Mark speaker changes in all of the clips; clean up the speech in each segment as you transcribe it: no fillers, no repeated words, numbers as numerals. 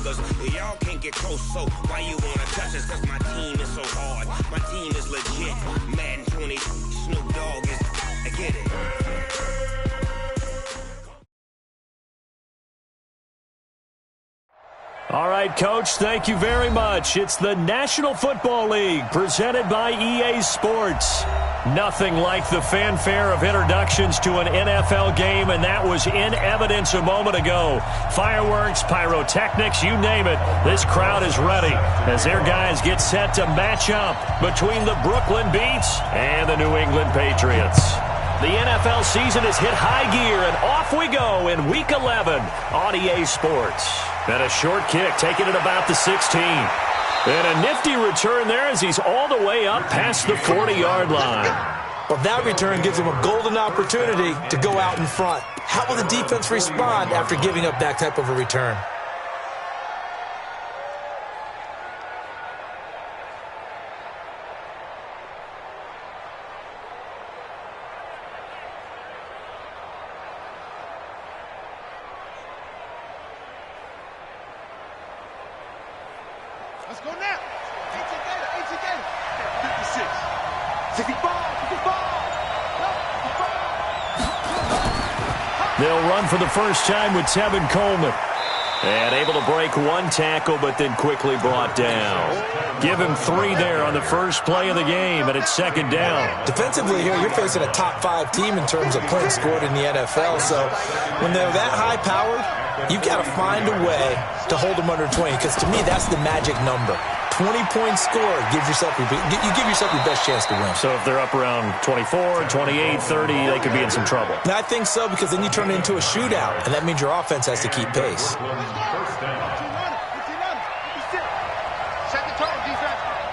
Speaker 1: suckers. Y'all can't get close, so why you wanna touch us? Cause my team is so hard. My team is legit. Madden 20, Snoop Dogg is, I get it.
Speaker 2: All right, Coach, thank you very much. It's the National Football League presented by EA Sports. Nothing like the fanfare of introductions to an NFL game, and that was in evidence a moment ago. Fireworks, pyrotechnics, you name it. This crowd is ready as their guys get set to match up between the Brooklyn Beats and the New England Patriots. The NFL season has hit high gear, and off we go in Week 11 on EA Sports. And a short kick, taking it about the 16. And a nifty return there as he's all the way up past the 40-yard line.
Speaker 3: Well, that return gives him a golden opportunity to go out in front. How will the defense respond after giving up that type of a return?
Speaker 4: Let's go now. 18 Gator. 56. 65.
Speaker 2: They'll run for the first time with Tevin Coleman. And able to break one tackle, but then quickly brought down. Give him 3 there on the first play of the game, and it's second down.
Speaker 3: Defensively here, you're facing a top 5 team in terms of points scored in the NFL. So when they're that high-powered, you've got to find a way to hold them under 20, because to me, that's the magic number. 20 points scored, you give yourself your best chance to win.
Speaker 2: So if they're up around 24, 28, 30, they could be in some trouble.
Speaker 3: And I think so, because then you turn it into a shootout, and that means your offense has to keep pace.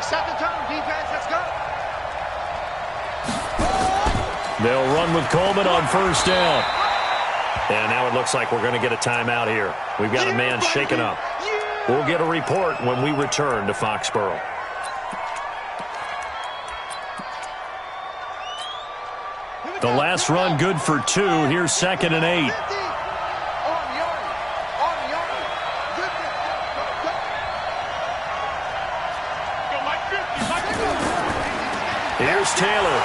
Speaker 4: Second turn, defense, let's go.
Speaker 2: They'll run with Coleman on first down. And now it looks like we're going to get a timeout here. We've got a man shaken up. We'll get a report when we return to Foxborough. The last run good for 2. Here's 2nd and 8. Here's Taylor.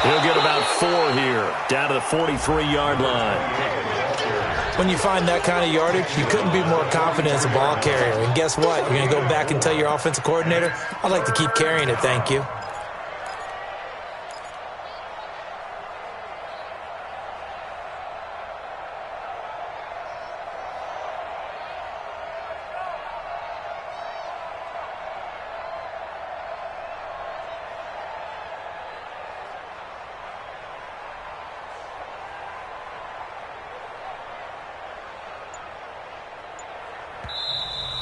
Speaker 2: He'll get about 4 here, down to the 43-yard line.
Speaker 3: When you find that kind of yardage, you couldn't be more confident as a ball carrier. And guess what? You're going to go back and tell your offensive coordinator, I'd like to keep carrying it, thank you.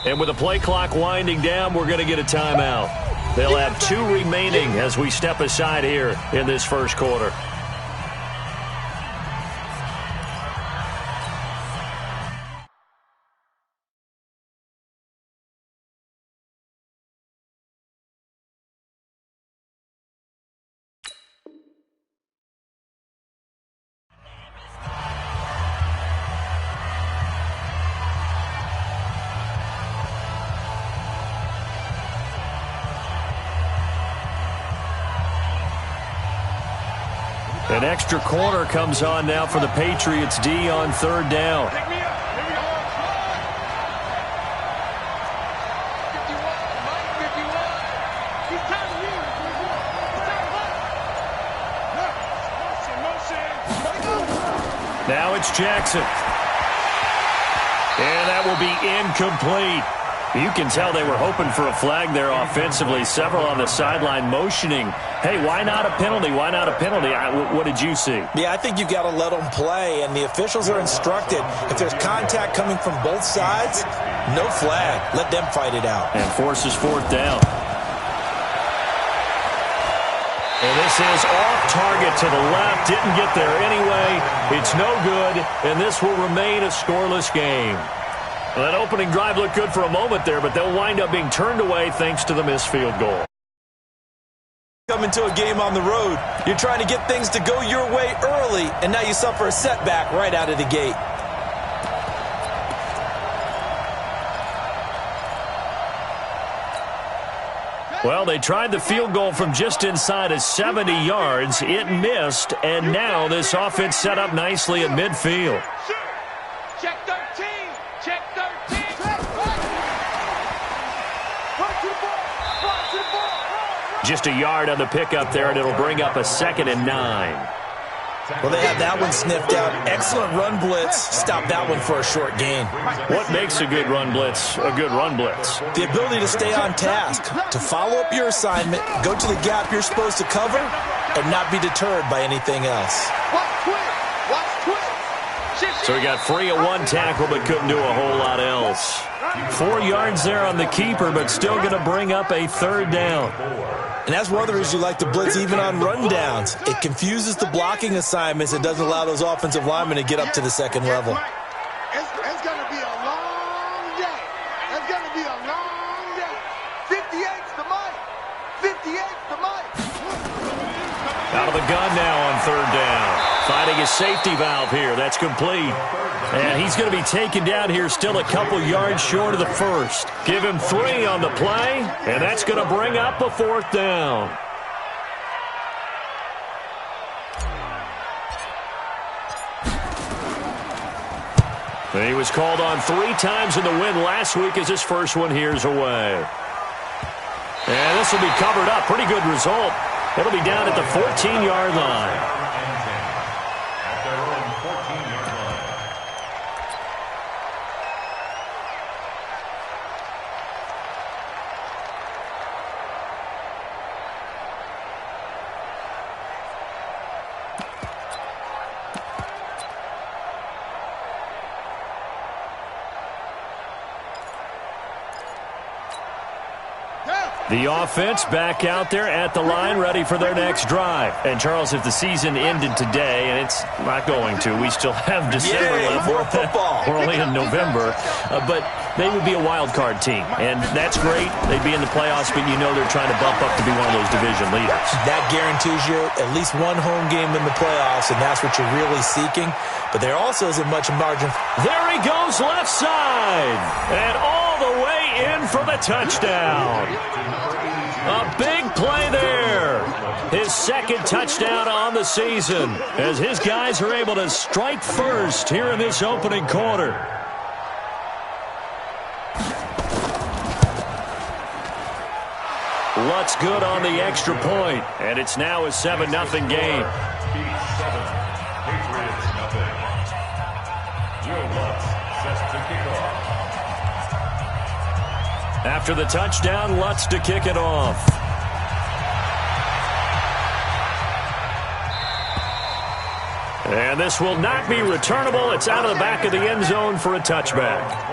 Speaker 2: And with the play clock winding down, we're going to get a timeout. They'll have 2 remaining as we step aside here in this first quarter. An extra corner comes on now for the Patriots D on 3rd down. Now it's Jackson. And that will be incomplete. You can tell they were hoping for a flag there offensively. Several on the sideline motioning, hey, why not a penalty? Why not a penalty? What did you see?
Speaker 3: Yeah, I think you've got to let them play, and the officials are instructed. If there's contact coming from both sides, no flag. Let them fight it out.
Speaker 2: And forces 4th down. And this is off target to the left. Didn't get there anyway. It's no good, and this will remain a scoreless game. Well, that opening drive looked good for a moment there, but they'll wind up being turned away thanks to the missed field goal.
Speaker 3: Coming to a game on the road, you're trying to get things to go your way early, and now you suffer a setback right out of the gate.
Speaker 2: Well, they tried the field goal from just inside of 70 yards. It missed, and now this offense set up nicely at midfield.
Speaker 4: Check 13. Check 13.
Speaker 2: Just a yard on the pickup there, and it'll bring up a 2nd and 9.
Speaker 3: Well, they have that one sniffed out. Excellent run blitz. Stop that one for a short gain.
Speaker 2: What makes a good run blitz a good run blitz?
Speaker 3: The ability to stay on task, to follow up your assignment, go to the gap you're supposed to cover, and not be deterred by anything else.
Speaker 2: So he got free of one tackle but couldn't do a whole lot else. 4 yards there on the keeper, but still going to bring up a 3rd down.
Speaker 3: And that's one of the reasons you like to blitz even on rundowns. It confuses the blocking assignments. It doesn't allow those offensive linemen to get up to the second level.
Speaker 4: It's going to be a long day. It's going to be a long day. 58's the mic. 58's the mic.
Speaker 2: Out of the gun now on 3rd down. Finding his safety valve here. That's complete. And he's going to be taken down here still a couple yards short of the 1st. Give him 3 on the play, and that's going to bring up a 4th down. He was called on 3 times in the win last week as his first one here's away. And this will be covered up. Pretty good result. It'll be down at the 14-yard line. The offense back out there at the line, ready for their next drive. And, Charles, if the season ended today, and it's not going to, we still have December left.
Speaker 3: More football.
Speaker 2: We're only in November. But they would be a wild card team, and that's great. They'd be in the playoffs, but you know they're trying to bump up to be one of those division leaders. That
Speaker 3: guarantees you at least one home game in the playoffs, and that's what you're really seeking. But there also isn't much margin.
Speaker 2: There he goes left side, and all the way in for the touchdown. A big play there. His 2nd touchdown on the season as his guys are able to strike first here in this opening quarter. Lutz good on the extra point, and it's now a 7-0 game. After the touchdown, Lutz to kick it off. And this will not be returnable. It's out of the back of the end zone for a touchback.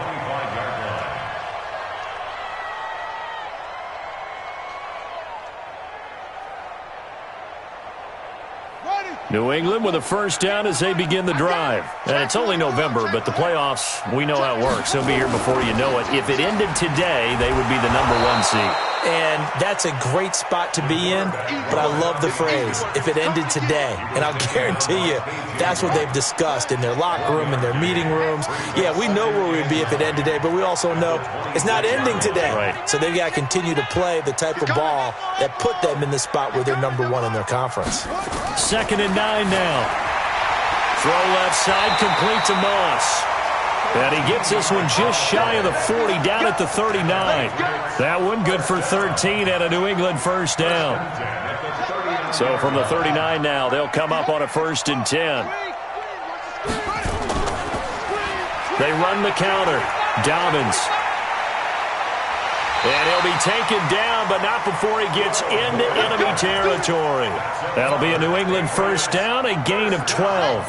Speaker 2: New England with a 1st down as they begin the drive. And it's only November, but the playoffs, we know how it works. They'll be here before you know it. If it ended today, they would be the #1 seed.
Speaker 3: And that's a great spot to be in, but I love the phrase, if it ended today. And I'll guarantee you, that's what they've discussed in their locker room, in their meeting rooms. Yeah, we know where we'd be if it ended today, but we also know it's not ending today.
Speaker 2: Right.
Speaker 3: So they've got to continue to play the type of ball that put them in the spot where they're #1 in their conference.
Speaker 2: 2nd and 9 now. Throw left side, complete to Moss. And he gets this one just shy of the 40, down at the 39. That one good for 13 and a New England 1st down. So from the 39 now, they'll come up on a 1st and 10. They run the counter. Dobbins. And he'll be taken down, but not before he gets into enemy territory. That'll be a New England 1st down, a gain of 12.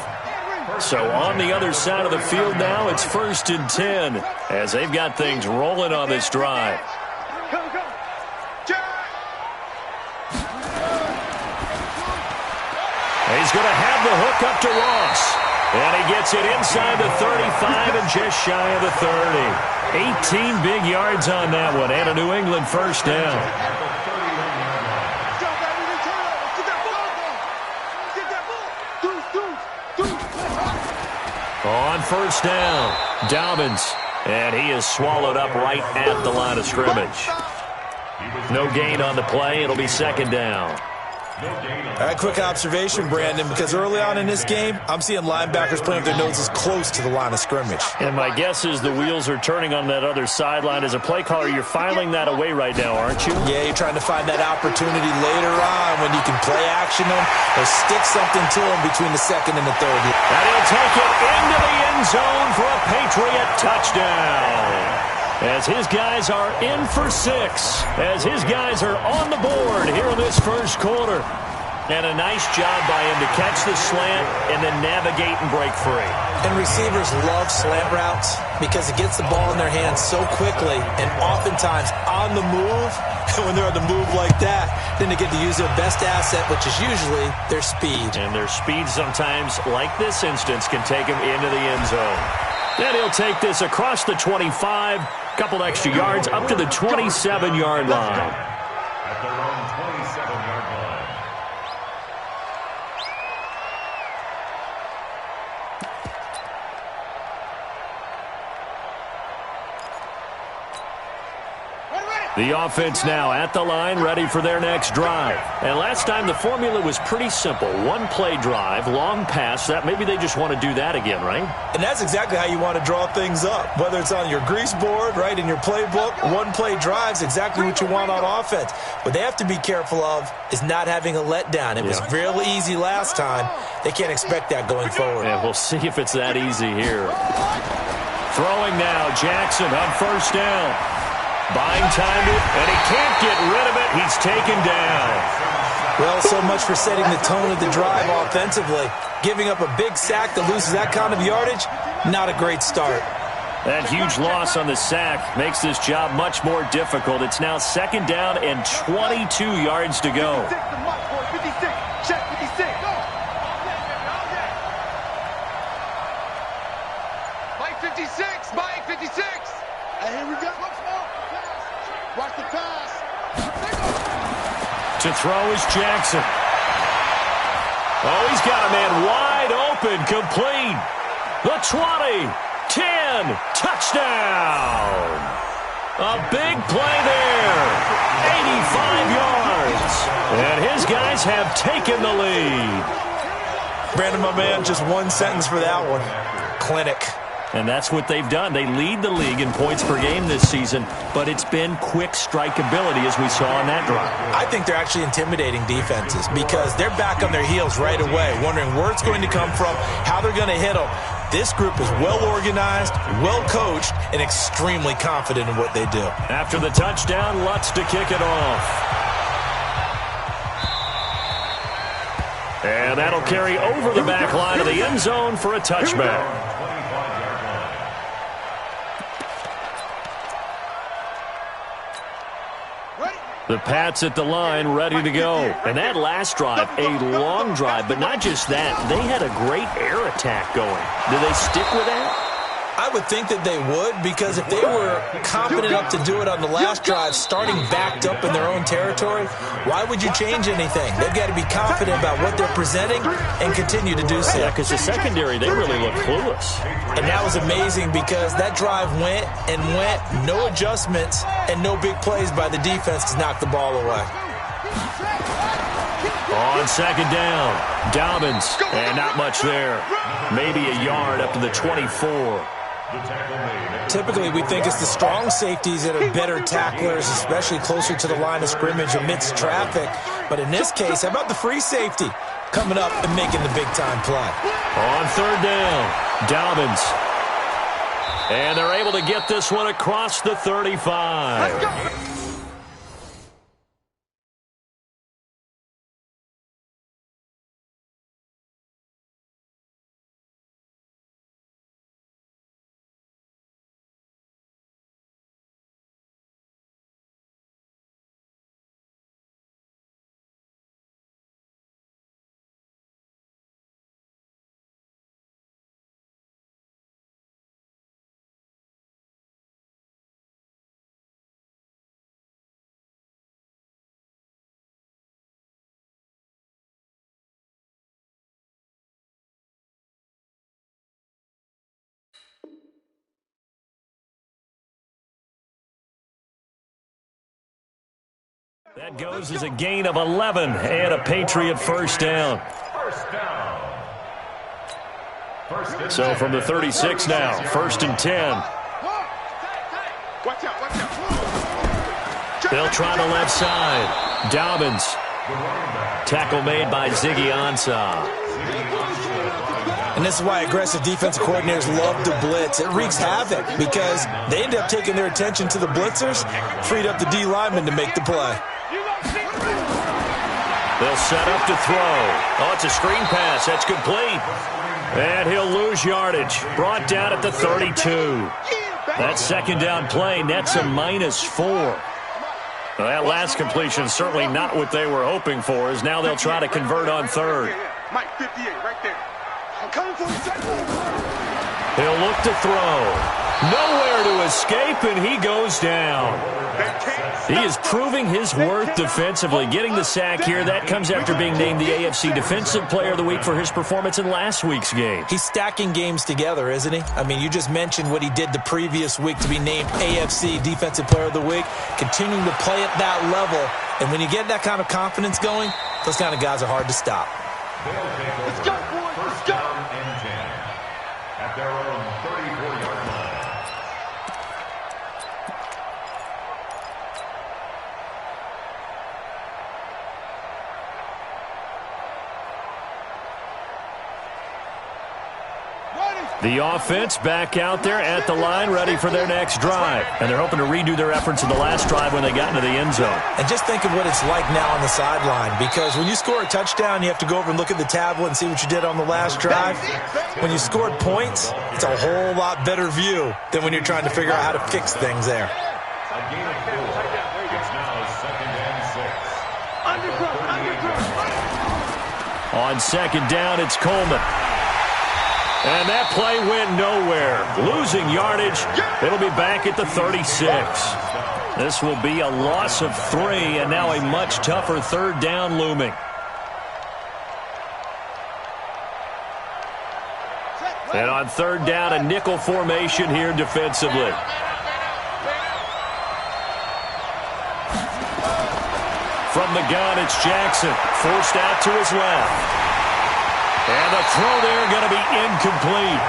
Speaker 2: So on the other side of the field now, it's 1st and 10 as they've got things rolling on this drive. He's going to have the hook up to Ross. And he gets it inside the 35 and just shy of the 30. 18 big yards on that one and a New England 1st down. On 1st down, Dobbins, and he is swallowed up right at the line of scrimmage. No gain on the play. It'll be second down.
Speaker 3: A quick observation, Brandon, because early on in this game, I'm seeing linebackers playing with their noses close to the line of scrimmage.
Speaker 2: And my guess is the wheels are turning on that other sideline. As a play caller, you're filing that away right now, aren't you?
Speaker 3: Yeah, you're trying to find that opportunity later on when you can play action them or stick something to them between the second and the third.
Speaker 2: And he'll take it into the end zone for a Patriot touchdown. As his guys are in for 6. As his guys are on the board here in this first quarter. And a nice job by him to catch the slant and then navigate and break free.
Speaker 3: And receivers love slant routes because it gets the ball in their hands so quickly and oftentimes on the move. And when they're on the move like that, then they get to use their best asset, which is usually their speed.
Speaker 2: And their speed sometimes, like this instance, can take them into the end zone. Then he'll take this across the 25, couple extra yards up to the 27-yard line.
Speaker 5: At their own 27-yard line.
Speaker 2: The offense now at the line, ready for their next drive. And last time the formula was pretty simple. One-play drive, long pass. That maybe they just want to do that again, right?
Speaker 3: And that's exactly how you want to draw things up. Whether it's on your grease board, right, in your playbook, one-play drive's exactly what you want on offense. What they have to be careful of is not having a letdown. It was real easy last time. They can't expect that going forward.
Speaker 2: And we'll see if it's that easy here. Throwing now, Jackson on first down. Buying time to it, and he can't get rid of it. He's taken down.
Speaker 3: Well, so much for setting the tone of the drive offensively. Giving up a big sack that loses that kind of yardage, not a great start.
Speaker 2: That huge loss on the sack makes this job much more difficult. It's now second down and 22 yards to go.
Speaker 4: 56, check 56. Mike 56, Mike 56. And here we go. Watch the pass.
Speaker 2: To throw is Jackson. Oh, he's got a man wide open, complete. The 20, 10, touchdown. A big play there. 85 yards. And his guys have taken the lead.
Speaker 3: Brandon, my man, just one sentence for that one. Clinic.
Speaker 2: And that's what they've done. They lead the league in points per game this season, but it's been quick strikeability as we saw on that drive.
Speaker 3: I think they're actually intimidating defenses because they're back on their heels right away, wondering where it's going to come from, how they're going to hit them. This group is well organized, well coached, and extremely confident in what they do.
Speaker 2: After the touchdown, Lutz to kick it off. And that'll carry over the back line of the end zone for a touchback. The Pats at the line, ready to go. And that last drive, a long drive, but not just that. They had a great air attack going. Do they stick with that?
Speaker 3: I would think that they would, because if they were confident enough to do it on the last drive, starting backed up in their own territory, why would you change anything? They've got to be confident about what they're presenting and continue to do so.
Speaker 2: Yeah, because the secondary, they really look clueless.
Speaker 3: And that was amazing because that drive went and went, no adjustments and no big plays by the defense to knock the ball away.
Speaker 2: On second down, Dobbins, and not much there. Maybe a yard up to the 24.
Speaker 3: Typically, we think it's the strong safeties that are better tacklers, especially closer to the line of scrimmage amidst traffic. But in this case, how about the free safety coming up and making the big-time play?
Speaker 2: On third down, Dobbins. And they're able to get this one across the 35. That goes as a gain of 11 and a Patriot first down. So from the 36 now, 1st and 10. They'll try the left side. Dobbins. Tackle made by Ziggy Ansah.
Speaker 3: And this is why aggressive defensive coordinators love to blitz. It wreaks havoc because they end up taking their attention to the blitzers, freed up the D lineman to make the play.
Speaker 2: They'll set up to throw. Oh, it's a screen pass. That's complete. And he'll lose yardage. Brought down at the 32. That second down play nets a -4. Well, that last completion is certainly not what they were hoping for, as now they'll try to convert on 3rd.
Speaker 4: Mike 58 right there. I'm coming for the second.
Speaker 2: He'll look to throw. Nowhere to escape, and he goes down. He is proving his worth defensively. Getting the sack here, that comes after being named the AFC Defensive Player of the Week for his performance in last week's game.
Speaker 3: He's stacking games together, isn't he? I mean, you just mentioned what he did the previous week to be named AFC Defensive Player of the Week, continuing to play at that level. And when you get that kind of confidence going, those kind of guys are hard to stop.
Speaker 4: Let's go, boys. Let's go.
Speaker 5: And 10 at their own 34-yard line.
Speaker 2: The offense back out there at the line, ready for their next drive. And they're hoping to redo their efforts in the last drive when they got into the end zone.
Speaker 3: And just think of what it's like now on the sideline, because when you score a touchdown, you have to go over and look at the tablet and see what you did on the last drive. When you scored points, it's a whole lot better view than when you're trying to figure out how to fix things there.
Speaker 5: A gain of 4. It's now 2nd and 6.
Speaker 2: On 2nd down, it's Coleman. And that play went nowhere. Losing yardage. It'll be back at the 36. This will be a loss of 3, and now a much tougher 3rd down looming. And on 3rd down, a nickel formation here defensively. From the gun, it's Jackson. Forced out to his left. And the throw there going to be incomplete.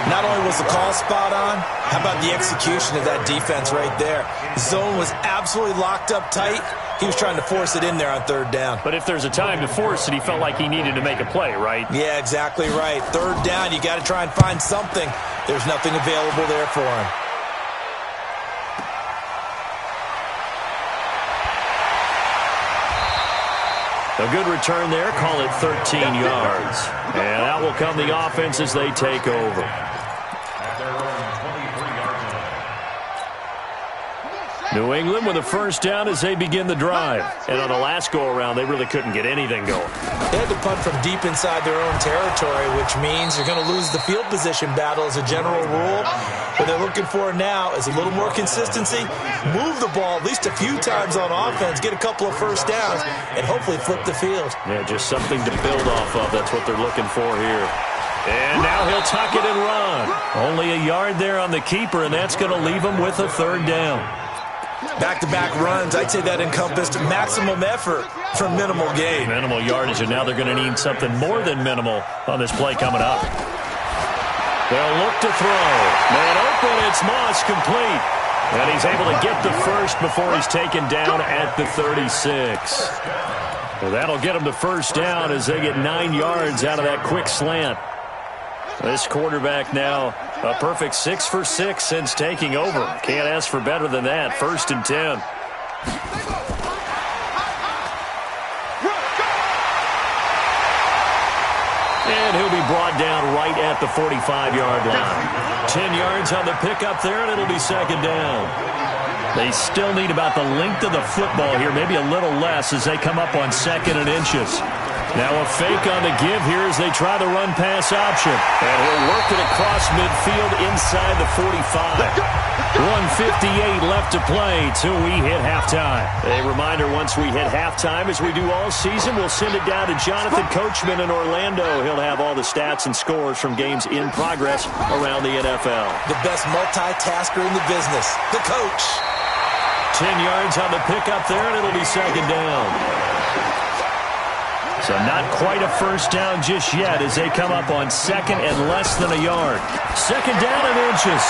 Speaker 3: Not only was the call spot on, how about the execution of that defense right there? The zone was absolutely locked up tight. He was trying to force it in there on 3rd down.
Speaker 2: But if there's a time to force it, he felt like he needed to make a play, right?
Speaker 3: Yeah, exactly right. 3rd down, you got to try and find something. There's nothing available there for him.
Speaker 2: A good return there, call it 13 yards. And out will come the offense as they take over.
Speaker 5: At their own 23-yard line.
Speaker 2: New England with a first down as they begin the drive. And on the last go-around, they really couldn't get anything going.
Speaker 3: They had to punt from deep inside their own territory, which means you're going to lose the field position battle as a general rule. What they're looking for now is a little more consistency, move the ball at least a few times on offense, get a couple of first downs, and hopefully flip the field.
Speaker 2: Yeah, just something to build off of. That's what they're looking for here. And now he'll tuck it and run. Only a yard there on the keeper, and that's going to leave him with a 3rd down.
Speaker 3: Back-to-back runs, I'd say that encompassed maximum effort for minimal gain.
Speaker 2: Minimal yardage, and now they're going to need something more than minimal on this play coming up. They'll look to throw. Man open, it's Moss, complete. And he's able to get the first before he's taken down at the 36. Well, that'll get him the first down as they get 9 yards out of that quick slant. This quarterback now a perfect 6 for 6 since taking over. Can't ask for better than that. 1st and 10. And he'll be brought down right at the 45-yard line. 10 yards on the pickup there, and it'll be 2nd down. They still need about the length of the football here, maybe a little less as they come up on 2nd and inches. Now a fake on the give here as they try the run-pass option. And he'll work it across midfield inside the 45. 1:58 left to play till we hit halftime. A reminder, once we hit halftime, as we do all season, we'll send it down to Jonathan Coachman in Orlando. He'll have all the stats and scores from games in progress around the NFL.
Speaker 3: The best multitasker in the business, the coach.
Speaker 2: 10 yards on the pickup there, and it'll be second down. So not quite a first down just yet as they come up on second and less than a yard. Second down and inches.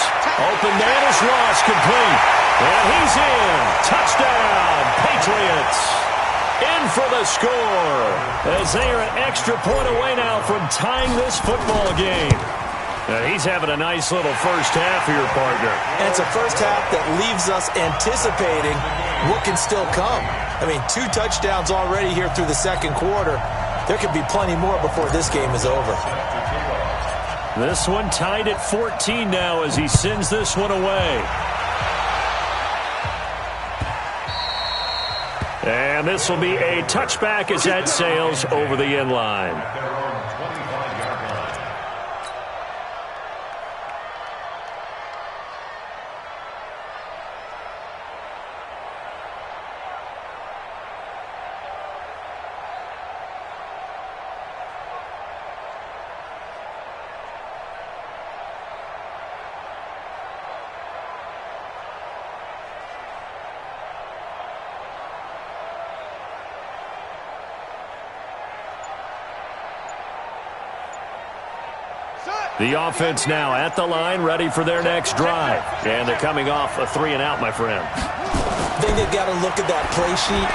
Speaker 2: Open man is Ross, complete. And he's in. Touchdown, Patriots. In for the score as they are an extra point away now from tying this football game. He's having a nice little first half here, partner.
Speaker 3: And it's a first half that leaves us anticipating what can still come. I mean, 2 touchdowns already here through the second quarter. There could be plenty more before this game is over.
Speaker 2: This one tied at 14 now as he sends this one away. And this will be a touchback as that sails over the end line. The offense now at the line, ready for their next drive. And they're coming off a 3-and-out, my friend.
Speaker 3: I think they've got to look at that play sheet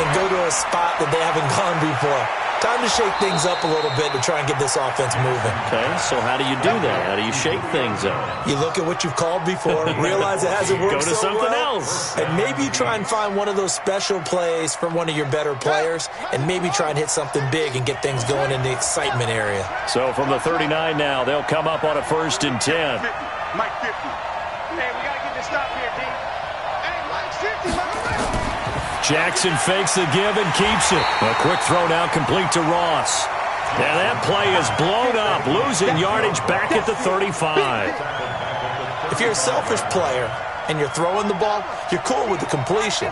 Speaker 3: and go to a spot that they haven't gone before. Time to shake things up a little bit to try and get this offense moving.
Speaker 2: Okay, so how do you do that? How do you shake things up?
Speaker 3: You look at what you've called before, realize it hasn't worked
Speaker 2: Go to
Speaker 3: so
Speaker 2: something
Speaker 3: well,
Speaker 2: else.
Speaker 3: and maybe try and find one of those special plays from one of your better players, and maybe try and hit something big and get things going in the excitement area.
Speaker 2: So from the 39 now, they'll come up on a 1st and 10.
Speaker 4: Mike 50. Hey, we got to get this stop here, D. Hey, Mike 50, Mike 50.
Speaker 2: Jackson fakes the give and keeps it. A quick throw now complete to Ross. And that play is blown up, losing yardage back at the 35.
Speaker 3: If you're a selfish player and you're throwing the ball, you're cool with the completion.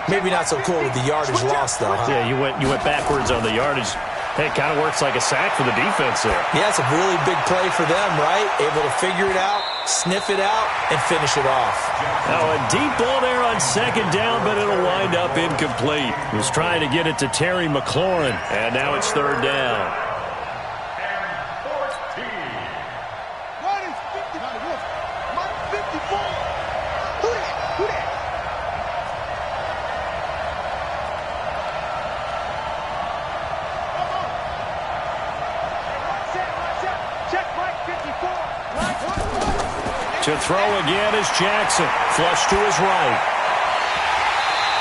Speaker 3: Maybe not so cool with the yardage loss, though, huh?
Speaker 2: Yeah, you went backwards on the yardage. Hey, it kind of works like a sack for the defense there.
Speaker 3: Yeah, it's a really big play for them, right? Able to figure it out, sniff it out, and finish it off.
Speaker 2: Now a deep ball there on second down, but it'll wind up incomplete. He was trying to get it to Terry McLaurin, and now it's 3rd down.
Speaker 4: What is 50? Mike 54. Who that? Who that? Check Mike 54.
Speaker 2: To throw again is Jackson. Flush to his right.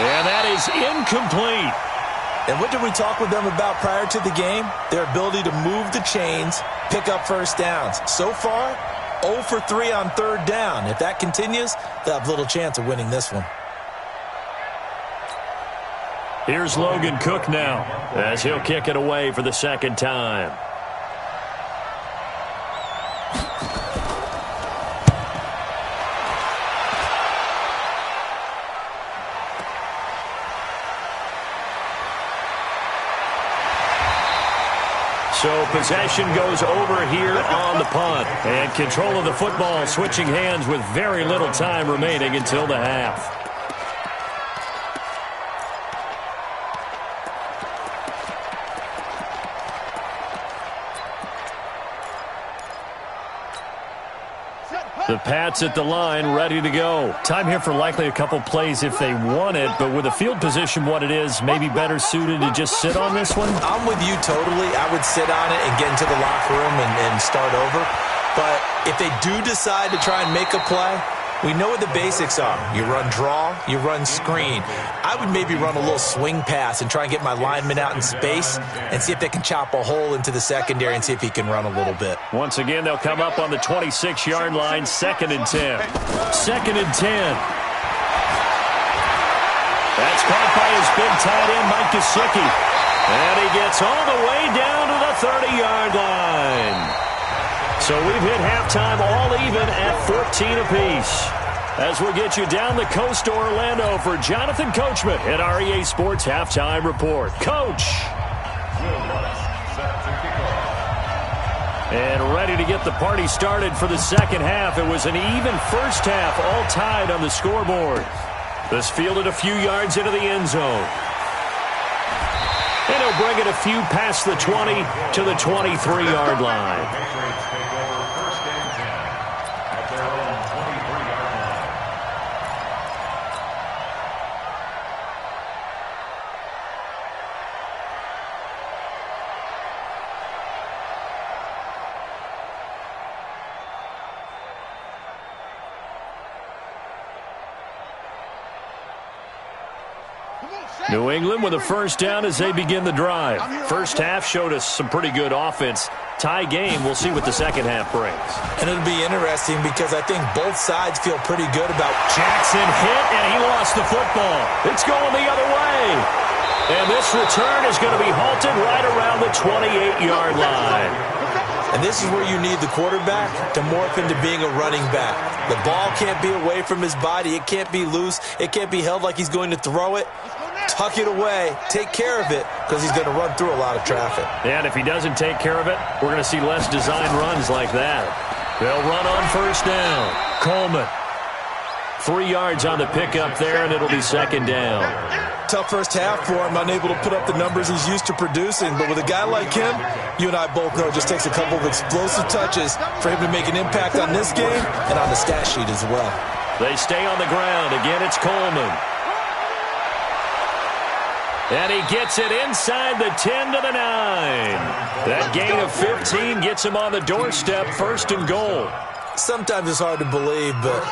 Speaker 2: And that is incomplete.
Speaker 3: And what did we talk with them about prior to the game? Their ability to move the chains, pick up first downs. So far, 0 for 3 on 3rd down. If that continues, they'll have little chance of winning this one.
Speaker 2: Here's Logan Cook now as he'll kick it away for the 2nd time. So possession goes over here on the punt. And control of the football switching hands with very little time remaining until the half. The Pats at the line, ready to go. Time here for likely a couple plays if they want it, but with the field position what it is, maybe better suited to just sit on this one?
Speaker 3: I'm with you totally. I would sit on it and get into the locker room and start over. But if they do decide to try and make a play, we know what the basics are. You run draw, you run screen. I would maybe run a little swing pass and try and get my lineman out in space and see if they can chop a hole into the secondary and see if he can run a little bit.
Speaker 2: Once again, they'll come up on the 26-yard line, 2nd and 10. 2nd and 10. That's caught by his big tight end, Mike Gesicki. And he gets all the way down to the 30-yard line. So we've hit halftime all even at 14 apiece. As we'll get you down the coast to Orlando for Jonathan Coachman at our EA Sports Halftime Report. Coach. And ready to get the party started for the second half. It was an even first half, all tied on the scoreboard. This fielded a few yards into the end zone. And he'll bring it a few past the 20 to the 23-yard line.
Speaker 5: Patriots take over first and 10 at their own 23-yard line.
Speaker 2: New England with a first down as they begin the drive. First half showed us some pretty good offense. Tie game, we'll see what the second half brings.
Speaker 3: And it'll be interesting because I think both sides feel pretty good about...
Speaker 2: Jackson hit, and he lost the football. It's going the other way. And this return is going to be halted right around the 28-yard line.
Speaker 3: And this is where you need the quarterback to morph into being a running back. The ball can't be away from his body. It can't be loose. It can't be held like he's going to throw it. Tuck it away. Take care of it because he's going to run through a lot of traffic.
Speaker 2: And if he doesn't take care of it, we're going to see less designed runs like that. They'll run on first down. Coleman. 3 yards on the pickup there, and it'll be second down.
Speaker 3: Tough first half for him, unable to put up the numbers he's used to producing. But with a guy like him, you and I both know it just takes a couple of explosive touches for him to make an impact on this game and on the stat sheet as well.
Speaker 2: They stay on the ground. Again, it's Coleman. And he gets it inside the 10 to the 9. That gain of 15 gets him on the doorstep, first and goal.
Speaker 3: Sometimes it's hard to believe, but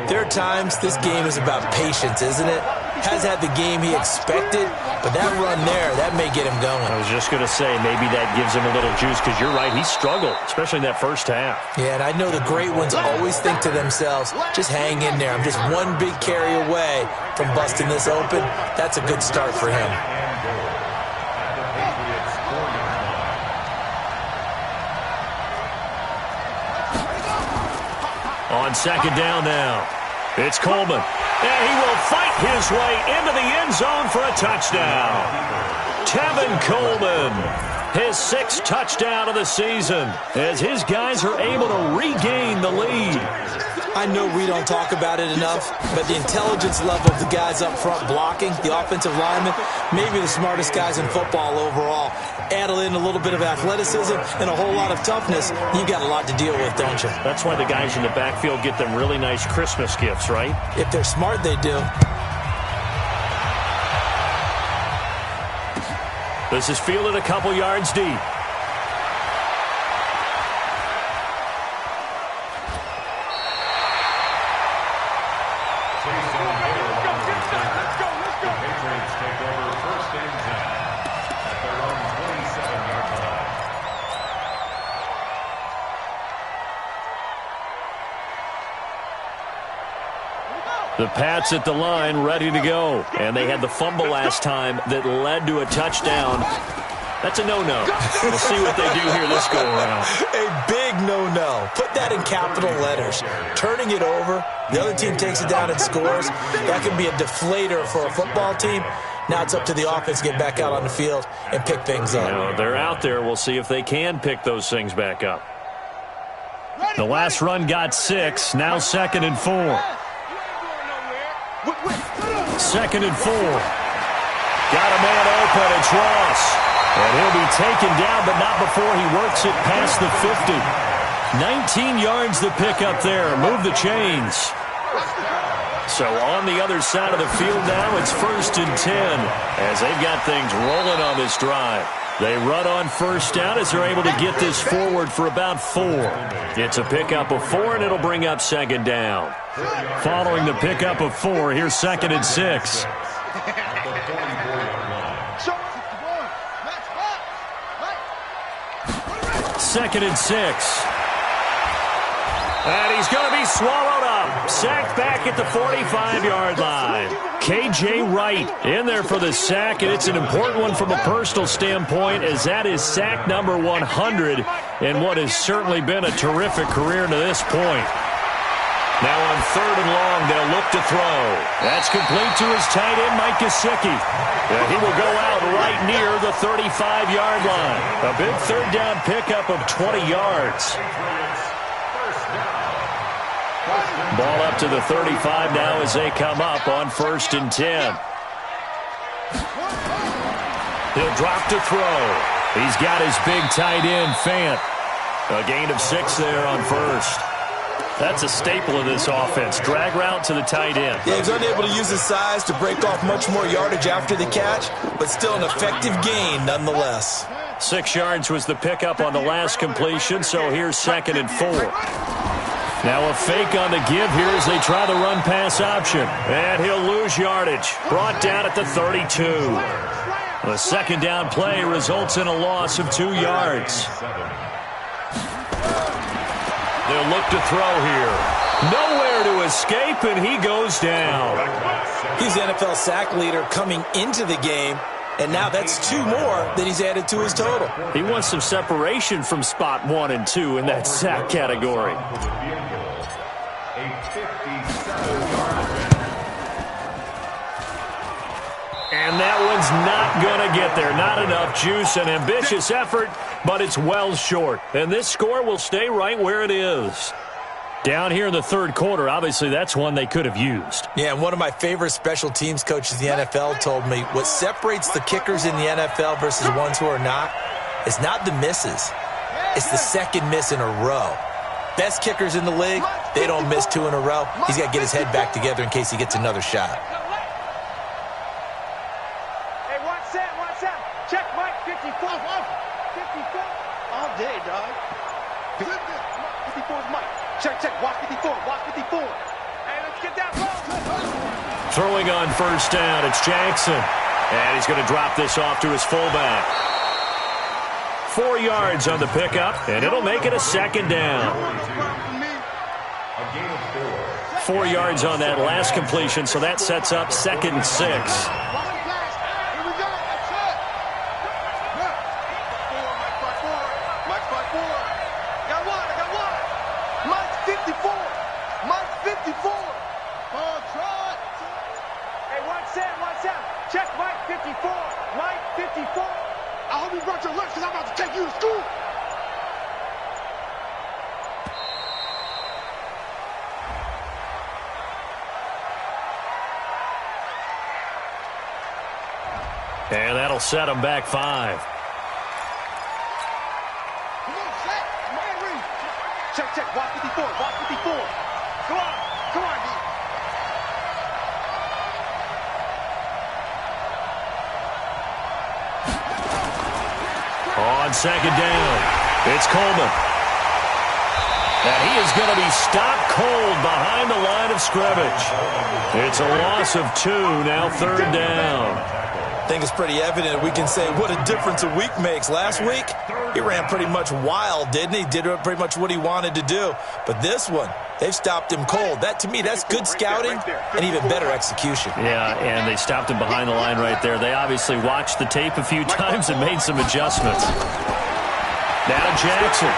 Speaker 3: there are times this game is about patience, isn't it? Has had the game he expected, but that run there, that may get him going.
Speaker 2: I was just going to say, maybe that gives him a little juice, because you're right, he struggled, especially in that first half.
Speaker 3: Yeah, and I know the great ones always think to themselves, just hang in there. I'm just one big carry away from busting this open. That's a good start for him.
Speaker 2: On second down now, it's Coleman. And he will fight his way into the end zone for a touchdown. Tevin Coleman, his 6th touchdown of the season, as his guys are able to regain the lead.
Speaker 3: I know we don't talk about it enough, but the intelligence level of the guys up front blocking, the offensive linemen, maybe the smartest guys in football overall. Add in a little bit of athleticism and a whole lot of toughness, you've got a lot to deal with, don't you?
Speaker 2: That's why the guys in the backfield get them really nice Christmas gifts, right?
Speaker 3: If they're smart, they do.
Speaker 2: This is fielded a couple yards deep. The Pats at the line, ready to go. And they had the fumble last time that led to a touchdown. That's a no-no. We'll see what they do here this go-around.
Speaker 3: A big no-no. Put that in capital letters. Turning it over, the other team takes it down and scores. That can be a deflator for a football team. Now it's up to the offense to get back out on the field and pick things up.
Speaker 2: Now, they're out there. We'll see if they can pick those things back up. The last run got 6. Now 2nd and 4. 2nd and 4. Got a man open. It's Ross. And he'll be taken down, but not before he works it past the 50. 19 yards the pickup there. Move the chains. So on the other side of the field now, it's 1st and 10 as they've got things rolling on this drive. They run on first down as they're able to get this forward for about 4. It's a pickup of 4, and it'll bring up 2nd down. Following the pickup of 4, here's 2nd and 6. 2nd and 6. And he's going to be swallowed up. Sacked back at the 45-yard line. K.J. Wright in there for the sack, and it's an important one from a personal standpoint, as that is sack number 100 in what has certainly been a terrific career to this point. Now on 3rd and long, they'll look to throw. That's complete to his tight end, Mike Gesicki. And he will go out right near the 35-yard line. A big 3rd down pickup of 20 yards. Ball up to the 35 now as they come up on 1st and 10. He'll drop to throw. He's got his big tight end, Fant. A gain of 6 there on 1st. That's a staple of this offense. Drag route to the tight end.
Speaker 3: Yeah, he's unable to use his size to break off much more yardage after the catch, but still an effective gain nonetheless.
Speaker 2: 6 yards was the pickup on the last completion, so here's 2nd and 4. Now a fake on the give here as they try the run-pass option. And he'll lose yardage. Brought down at the 32. The 2nd down play results in a loss of 2 yards. They'll look to throw here. Nowhere to escape, and he goes down.
Speaker 3: He's the NFL sack leader coming into the game, and now that's 2 more that he's added to his total.
Speaker 2: He wants some separation from spot 1 and 2 in that sack category. And that one's not going to get there. Not enough juice. An ambitious effort, but it's well short. And this score will stay right where it is. Down here in the 3rd quarter, obviously that's one they could have used.
Speaker 3: Yeah, and one of my favorite special teams coaches in the NFL told me what separates the kickers in the NFL versus ones who are not is not the misses. It's the 2nd miss in a row. Best kickers in the league, they don't miss 2 in a row. He's got to get his head back together in case he gets another shot.
Speaker 4: Check Mike 54. 54 all day, dog. 54 is Mike. Check. Watch 54. Watch 54. Hey, let's get that ball.
Speaker 2: Throwing on 1st down, it's Jackson. And he's going to drop this off to his fullback. 4 yards on the pickup, and it'll make it a 2nd down. 4 yards on that last completion, so that sets up 2nd and 6.
Speaker 4: Check Mike 54. Mike 54. I hope you brought your lunch because I'm about to take you to school.
Speaker 2: And that'll set him back 5.
Speaker 4: Come on, set. Man, read. Check. Watch 54. Watch 54. Come on, D.
Speaker 2: On 2nd down, it's Coleman. And he is going to be stopped cold behind the line of scrimmage. It's a loss of 2, now 3rd down.
Speaker 3: I think it's pretty evident. We can say what a difference a week makes. Last week, he ran pretty much wild, didn't he? Did pretty much what he wanted to do. But this one, they've stopped him cold. That, to me, that's good scouting and even better execution.
Speaker 2: Yeah, and they stopped him behind the line right there. They obviously watched the tape a few times and made some adjustments. Now Jackson.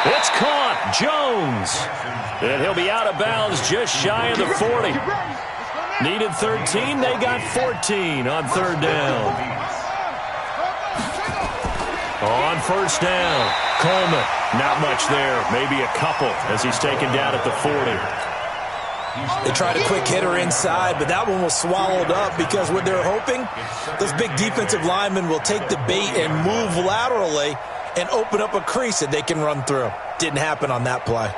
Speaker 2: It's caught. Jones. And he'll be out of bounds just shy of the 40. Needed 13. They got 14 on 3rd down. On 1st down, Coleman. Not much there. Maybe a couple as he's taken down at the 40.
Speaker 3: They tried a quick hitter inside, but that one was swallowed up because what they're hoping, those big defensive linemen will take the bait and move laterally and open up a crease that they can run through. Didn't happen on that play.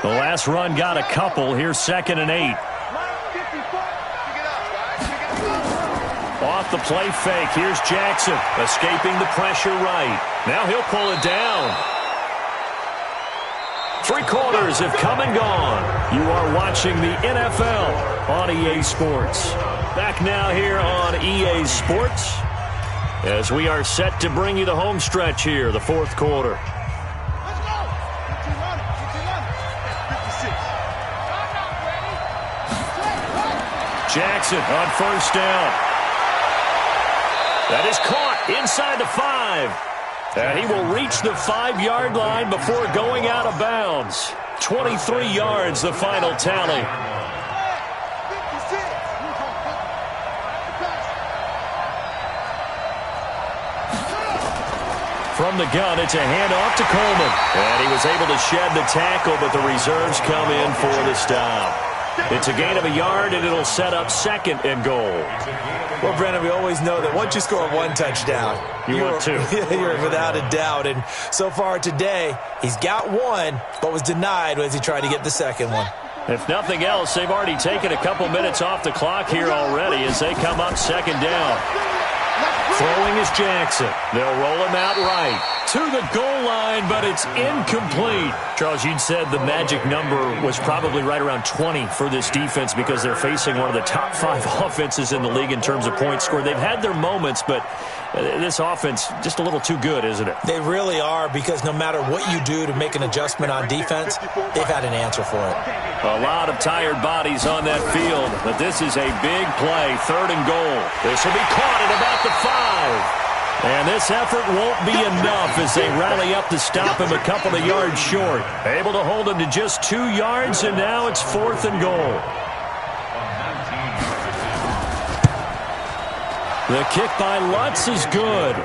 Speaker 2: The last run got a couple. Here's 2nd and 8. Off the play fake. Here's Jackson escaping the pressure right. Now he'll pull it down. 3 quarters have come and gone. You are watching the NFL on EA Sports. Back now here on EA Sports as we are set to bring you the home stretch here, the 4th quarter. Jackson on 1st down. That is caught inside the 5. And he will reach the 5-yard line before going out of bounds. 23 yards, the final tally. from the gun. It's a handoff to Coleman. And he was able to shed the tackle, but the reserves come in for the stop. It's a gain of a yard, and it'll set up 2nd and goal.
Speaker 3: Well, Brennan, we always know that once you score 1 touchdown,
Speaker 2: you're 2.
Speaker 3: You're without a doubt. And so far today, he's got 1, but was denied as he tried to get the 2nd one.
Speaker 2: If nothing else, they've already taken a couple minutes off the clock here already as they come up 2nd down. Throwing is Jackson. They'll roll him out right to the goal line, but it's incomplete. Charles, you'd said the magic number was probably right around 20 for this defense because they're facing one of the top 5 offenses in the league in terms of points scored. They've had their moments, but this offense just a little too good, isn't it?
Speaker 3: They really are, because no matter what you do to make an adjustment on defense, they've had an answer for it.
Speaker 2: A lot of tired bodies on that field, but this is a big play, 3rd and goal. This will be caught at about the 5. And this effort won't be enough as they rally up to stop him a couple of yards short. Able to hold him to just 2 yards, and now it's 4th and goal. The kick by Lutz is good.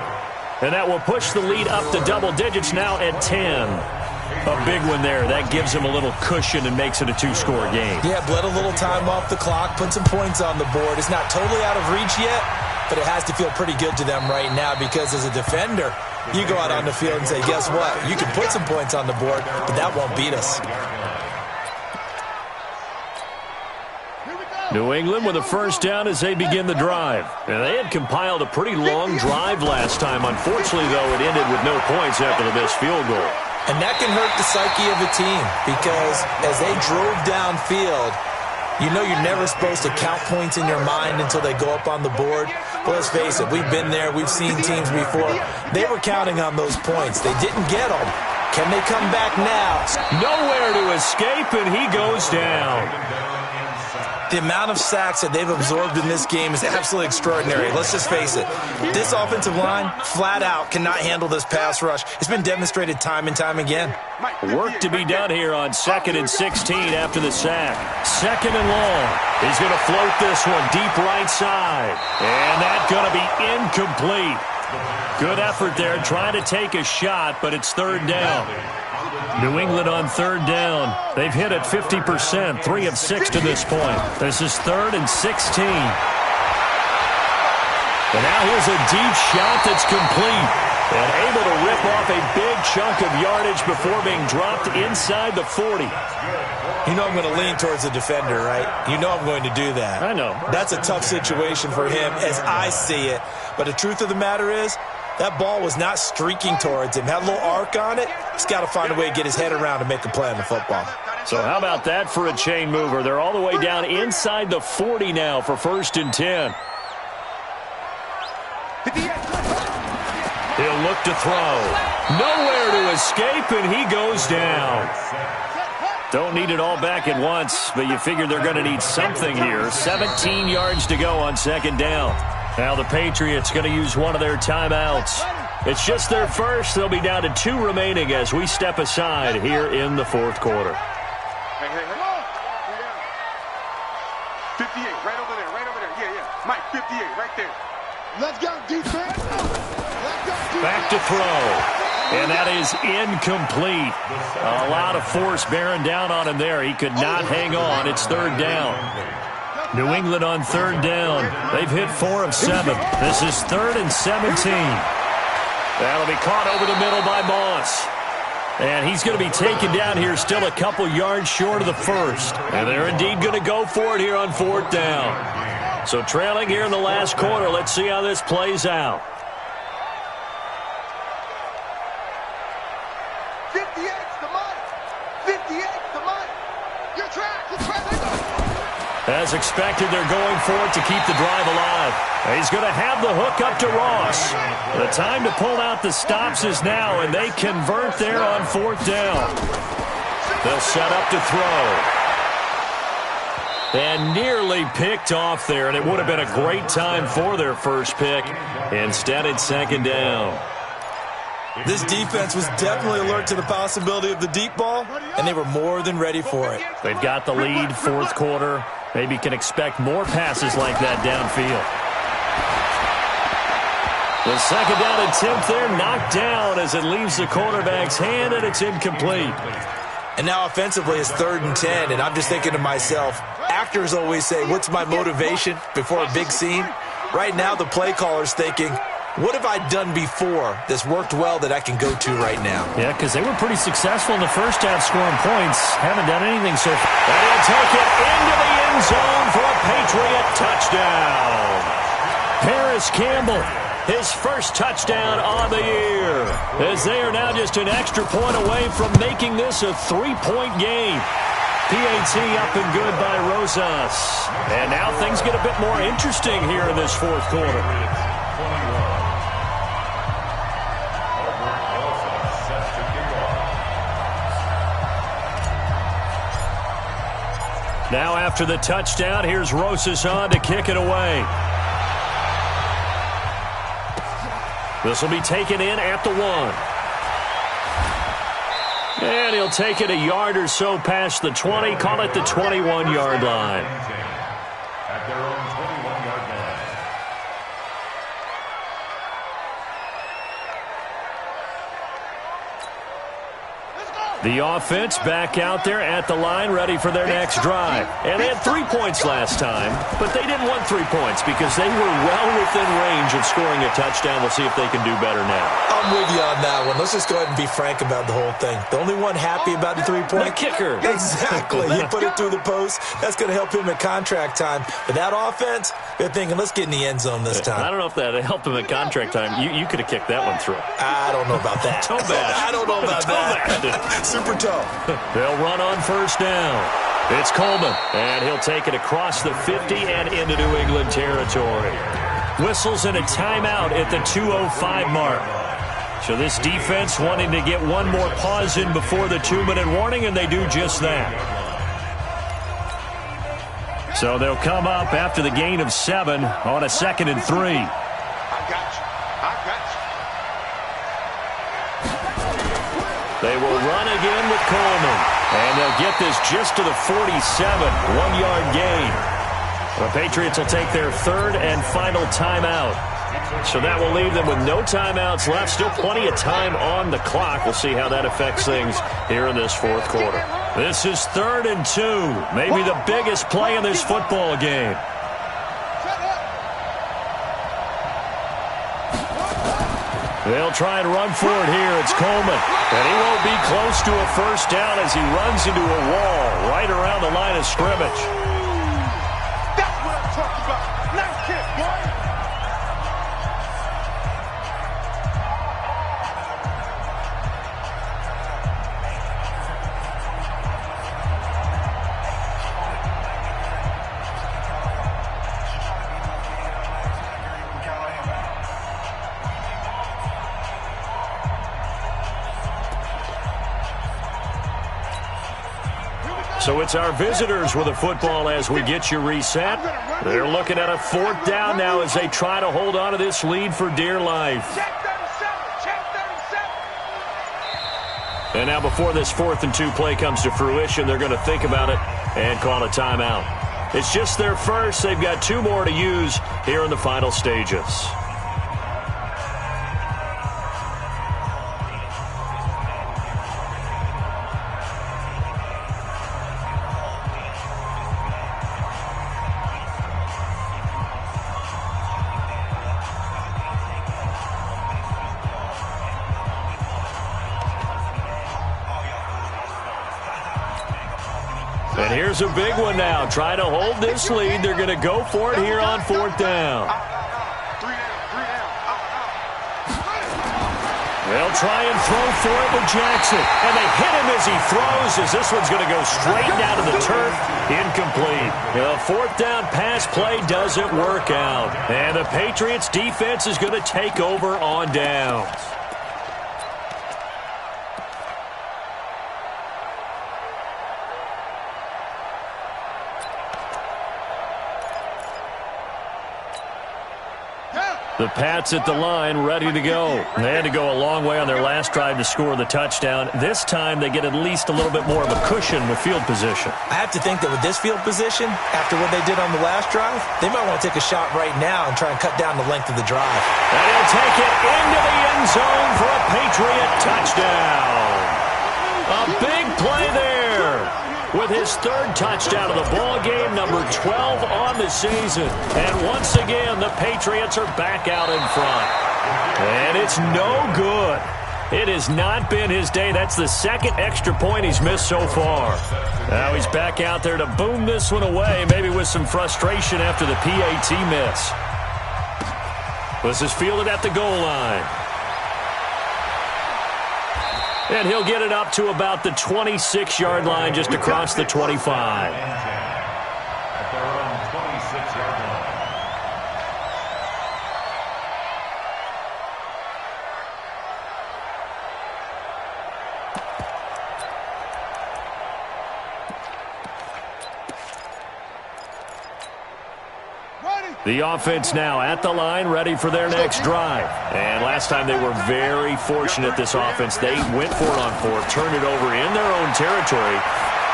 Speaker 2: And that will push the lead up to double digits now at 10. A big one there. That gives him a little cushion and makes it a 2-score game.
Speaker 3: Yeah, bled a little time off the clock, put some points on the board. It's not totally out of reach yet, but it has to feel pretty good to them right now, because as a defender, you go out on the field and say, guess what? You can put some points on the board, but that won't beat us.
Speaker 2: New England with a 1st down as they begin the drive. And they had compiled a pretty long drive last time. Unfortunately, though, it ended with no points after the missed field goal.
Speaker 3: And that can hurt the psyche of a team, because as they drove downfield, you know you're never supposed to count points in your mind until they go up on the board. But let's face it, we've been there. We've seen teams before. They were counting on those points. They didn't get them. Can they come back now?
Speaker 2: Nowhere to escape, and he goes down.
Speaker 3: The amount of sacks that they've absorbed in this game is absolutely extraordinary. Let's just face it. This offensive line, flat out, cannot handle this pass rush. It's been demonstrated time and time again.
Speaker 2: Work to be done here on 2nd and 16 after the sack. 2nd and long. He's going to float this one deep right side. And that's going to be incomplete. Good effort there, trying to take a shot, but it's 3rd down. New England on 3rd down. They've hit it 50%, 3 of 6 to this point. This is 3rd and 16. And now here's a deep shot that's complete. And able to rip off a big chunk of yardage before being dropped inside the 40.
Speaker 3: You know I'm going to lean towards the defender, right? You know I'm going to do that.
Speaker 2: I know.
Speaker 3: That's a tough situation for him as I see it. But the truth of the matter is, that ball was not streaking towards him. Had a little arc on it. He's got to find a way to get his head around and make a play on the football.
Speaker 2: So how about that for a chain mover? They're all the way down inside the 40 now for 1st and 10. He'll look to throw. Nowhere to escape, and he goes down. Don't need it all back at once, but you figure they're going to need something here. 17 yards to go on 2nd down. Now the Patriots going to use one of their timeouts. It's just their first. They'll be down to 2 remaining as we step aside here in the 4th quarter.
Speaker 4: Hey. 58, right over there. Yeah. Mike, 58, right there. Let's go, defense.
Speaker 2: Back to throw. And that is incomplete. A lot of force bearing down on him there. He could not hang on. It's 3rd down. New England on 3rd down. They've hit 4 of 7. This is 3rd and 17. That'll be caught over the middle by Moss. And he's going to be taken down here still a couple yards short of the 1st. And they're indeed going to go for it here on 4th down. So trailing here in the last quarter. Let's see how this plays out.
Speaker 4: 58's the money. 58's the money. Your track.
Speaker 2: As expected, they're going for it to keep the drive alive. He's going to have the hook up to Ross. The time to pull out the stops is now, and they convert there on 4th down. They'll set up to throw. And nearly picked off there, and it would have been a great time for their first pick. Instead, it's 2nd down.
Speaker 3: This defense was definitely alert to the possibility of the deep ball, and they were more than ready for it.
Speaker 2: They've got the lead, 4th quarter. Maybe can expect more passes like that downfield. The second down attempt there knocked down as it leaves the quarterback's hand, and it's incomplete.
Speaker 3: And now offensively it's 3rd and 10, and I'm just thinking to myself, actors always say, what's my motivation before a big scene? Right now the play caller's thinking, what have I done before that's worked well that I can go to right now?
Speaker 2: Yeah, because they were pretty successful in the first half scoring points. Haven't done anything so far. And he'll take it into the end zone for a Patriot touchdown. Paris Campbell, his first touchdown on the year, as they are now just an extra point away from making this a 3-point game. PAT up and good by Rosas. And now things get a bit more interesting here in this fourth quarter. Now after the touchdown, here's Rosas on to kick it away. This will be taken in at the 1. And he'll take it a yard or so past the 20, call it the 21-yard line.
Speaker 5: At their own 21-yard line.
Speaker 2: The offense back out there at the line, ready for their next drive. And they had 3 points last time, but they didn't want 3 points because they were well within range of scoring a touchdown. We'll see if they can do better now.
Speaker 3: I'm with you on that one. Let's just go ahead and be frank about the whole thing. The only one happy about the 3-point?
Speaker 2: The kicker.
Speaker 3: Exactly. He put it through the post. That's going to help him at contract time. But that offense, they're thinking, let's get in the end zone this time.
Speaker 2: I don't know if that helped him at contract time. You could have kicked that one through.
Speaker 3: I don't know about that.
Speaker 2: Toe bad.
Speaker 3: I don't know about that. Super toe.
Speaker 2: They'll run on first down. It's Coleman, and he'll take it across the 50 and into New England territory. Whistles and a timeout at the 2:05 mark. So this defense wanting to get one more pause in before the 2-minute warning, and they do just that. So they'll come up after the gain of 7 on a 2nd and 3.
Speaker 4: I got you.
Speaker 2: They will run again with Coleman. And they'll get this just to the 47, 1-yard gain. The Patriots will take their 3rd and final timeout. So that will leave them with no timeouts left. Still plenty of time on the clock. We'll see how that affects things here in this fourth quarter. This is 3rd and 2. Maybe the biggest play in this football game. They'll try and run for it here. It's Coleman. And he won't be close to a first down as he runs into a wall right around the line of scrimmage.
Speaker 4: That's what I'm talking about. Nice kick, boy.
Speaker 2: So it's our visitors with a football as we get you reset. They're looking at a 4th down now as they try to hold on to this lead for dear life. And now before this 4th and 2 play comes to fruition, they're going to think about it and call a timeout. It's just their first. They've got 2 more to use here in the final stages. And here's a big one now. Trying to hold this lead. They're going to go for it here on 4th down. They'll try and throw for it with Jackson. And they hit him as he throws, as this one's going to go straight down to the turf. Incomplete. The 4th down pass play doesn't work out. And the Patriots defense is going to take over on downs. The Pats at the line, ready to go. They had to go a long way on their last drive to score the touchdown. This time they get at least a little bit more of a cushion with field position.
Speaker 3: I have to think that with this field position, after what they did on the last drive, they might want to take a shot right now and try and cut down the length of the drive.
Speaker 2: And he'll take it into the end zone for a Patriot touchdown. A big play there. With his third touchdown of the ball game, number 12 on the season. And once again, the Patriots are back out in front. And it's no good. It has not been his day. That's the second extra point he's missed so far. Now he's back out there to boom this one away, maybe with some frustration after the PAT miss. This is fielded at the goal line. And he'll get it up to about the 26-yard line, just across the 25.
Speaker 5: At their own 26-yard line.
Speaker 2: The offense now at the line, ready for their next drive. And last time they were very fortunate, this offense. They went for it on fourth, turned it over in their own territory,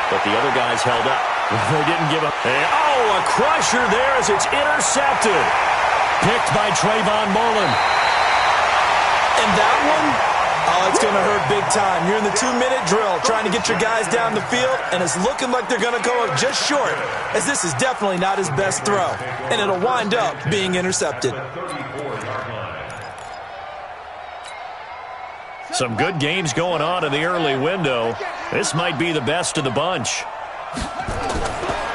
Speaker 2: but the other guys held up. They didn't give up. And, a crusher there as it's intercepted. Picked by Trayvon Mullen.
Speaker 3: And that one, it's going to hurt big time. You're in the 2-minute drill trying to get your guys down the field, and it's looking like they're going to go up just short, as this is definitely not his best throw, and it'll wind up being intercepted.
Speaker 2: Some good games going on in the early window. This might be the best of the bunch.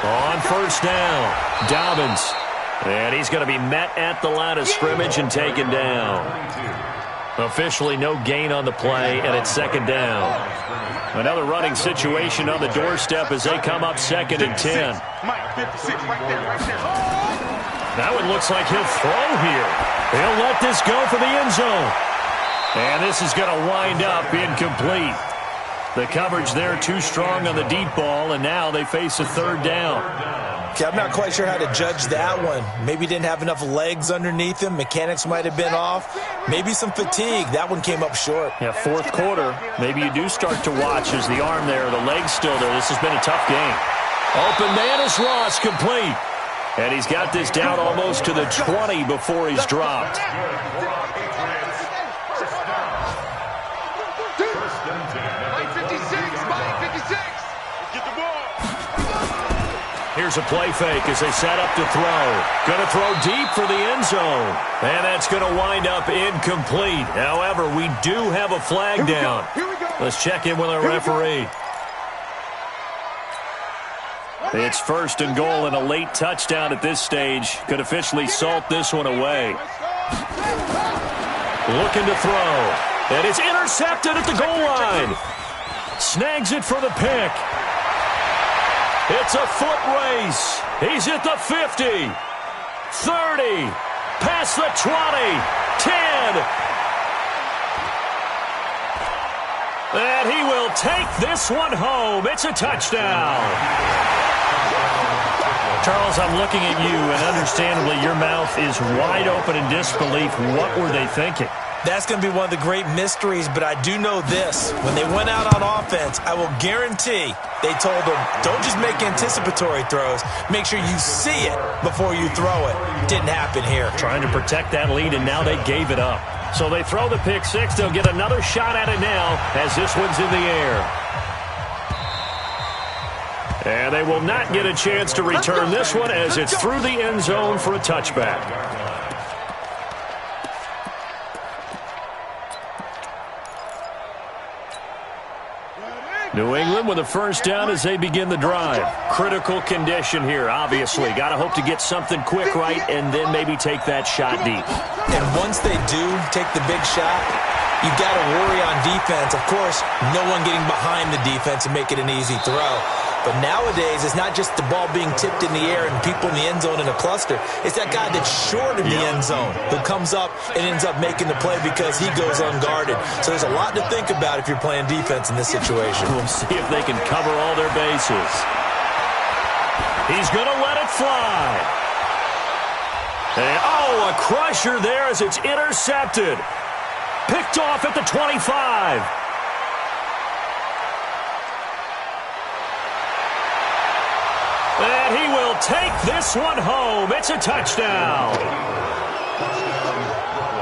Speaker 2: On first down, Dobbins. And he's going to be met at the line of scrimmage and taken down. Officially no gain on the play, and it's second down. Another running situation on the doorstep as they come up 2nd and 10. That one looks like he'll throw here. He'll let this go for the end zone. And this is going to wind up incomplete. The coverage there too strong on the deep ball, and now they face a third down.
Speaker 3: Okay, I'm not quite sure how to judge that one. Maybe didn't have enough legs underneath him. Mechanics might have been off. Maybe some fatigue. That one came up short.
Speaker 2: Yeah, fourth quarter. Maybe you do start to watch as the arm there, the leg's still there. This has been a tough game. Open man is Ross, complete. And he's got this down almost to the 20 before he's dropped. Here's a play fake as they set up to throw. Going to throw deep for the end zone. And that's going to wind up incomplete. However, we do have a flag down. Let's check in with our referee. It's first and goal, and a late touchdown at this stage could officially salt this one away. Looking to throw. And it's intercepted at the goal line. Snags it for the pick. It's a foot race. He's at the 50, 30, past the 20, 10. And he will take this one home. It's a touchdown. Charles, I'm looking at you, and understandably your mouth is wide open in disbelief. What were they thinking?
Speaker 3: That's going to be one of the great mysteries, but I do know this. When they went out on offense, I will guarantee they told them, don't just make anticipatory throws. Make sure you see it before you throw it. Didn't happen here.
Speaker 2: Trying to protect that lead, and now they gave it up. So they throw the pick six. They'll get another shot at it now as this one's in the air. And they will not get a chance to return this one as it's through the end zone for a touchback. New England with a first down as they begin the drive. Critical condition here, obviously. Got to hope to get something quick right and then maybe take that shot deep.
Speaker 3: And once they do take the big shot, you've got to worry on defense. Of course, no one getting behind the defense and make it an easy throw. But nowadays, it's not just the ball being tipped in the air and people in the end zone in a cluster. It's that guy that's short of the end zone who comes up and ends up making the play because he goes unguarded. So there's a lot to think about if you're playing defense in this situation.
Speaker 2: We'll see if they can cover all their bases. He's going to let it fly. And, oh, a crusher there as it's intercepted. Picked off at the 25. And he will take this one home. It's a touchdown.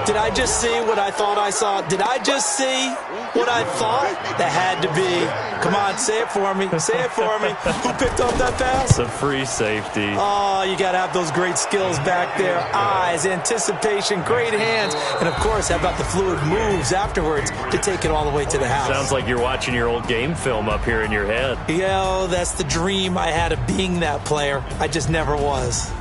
Speaker 3: Did I just see what I thought I saw? Did I just see what I thought? That had to be. Come on, say it for me. Say it for me. Who picked up that pass?
Speaker 2: It's a free safety.
Speaker 3: Oh, you got to have those great skills back there. Eyes, anticipation, great hands. And, of course, how about the fluid moves afterwards to take it all the way to the house?
Speaker 2: Sounds like you're watching your old game film up here in your head.
Speaker 3: Yeah, that's the dream I had of being that player. I just never was.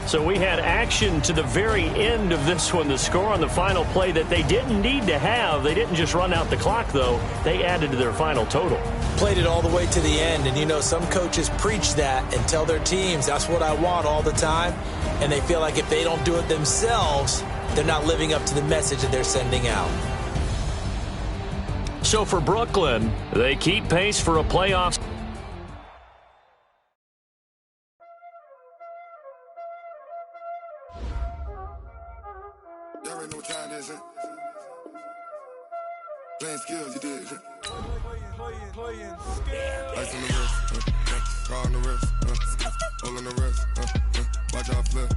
Speaker 2: So we had action to the very end of this one. The score on the final play that they didn't need to have. They didn't just run out the clock, though. They added to their final total.
Speaker 3: Played it all the way to the end. And, you know, some coaches preach that and tell their teams, that's what I want all the time. And they feel like if they don't do it themselves, they're not living up to the message that they're sending out.
Speaker 2: So for Brooklyn, they keep pace for a playoff.
Speaker 6: Y'all already know what time it is, huh? Playing skills, you did. Playing skills. Ice on the wrist, car on the wrist, hole on the wrist, watch out flip.